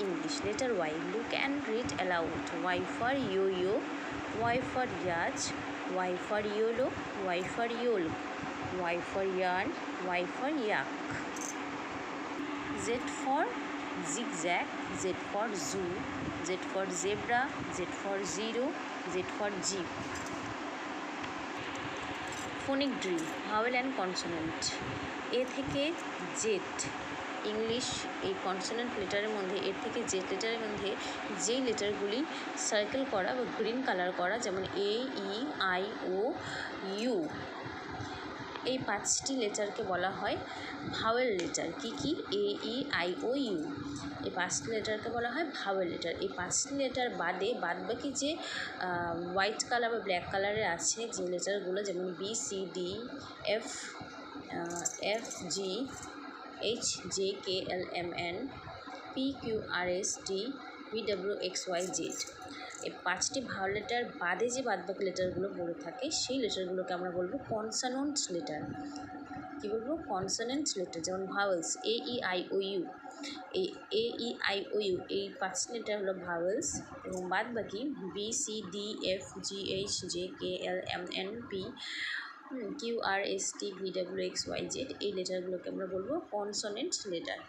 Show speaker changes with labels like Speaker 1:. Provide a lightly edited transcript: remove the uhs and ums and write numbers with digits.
Speaker 1: English. Letter Y. Look and read aloud. Y for yo-yo, Y for yacht, Y for YOLO, Y for yolk, Y for yarn, Y for yak. Z for zigzag, Z for zoo, Z for zebra, Z for zero, Z for jeep. Phonic drill, vowel and consonant. A থেকে Z English এই consonant লেটারের মধ্যে এর থেকে Z লেটারের মধ্যে যেই লেটারগুলি circle করা বা green colour করা, যেমন এ, ই, আই, ও, ইউ, এই 5টি লেটারকে বলা হয় ভাওয়েল লেটার। কি কি? এ, ই, আই, ও, ইউ, এই 5টি লেটারকে বলা হয় ভাওয়েল লেটার। এই 5টি লেটার বাদবাকি যে হোয়াইট কালার বা ব্ল্যাক কালারের আছে যে লেটারগুলো, যেমন B, C, D, F, F, G, H, J, K, L, M, N, P, Q, R, S, T, V, W, X, Y, Z, এই 5টি ভাওয়েল লেটার বাদে যে বাদবাকি লেটারগুলো পড়ে থাকে সেই লেটারগুলোকে আমরা বলবো কনসোনেন্ট লেটার। কী বলবো? Consonant letter. যেমন vowels A, E, I, O, U, এই A, E, I, O, U এই 5টি লেটার হলো ভাওয়েলস, এবং বাদবাকি B, C, D, F, G, H, J, K, L, M, N, P, Q, R, S, T, V, W, X, Y, Z এই লেটারগুলোকে আমরা বলবো কনসোনেন্ট লেটার।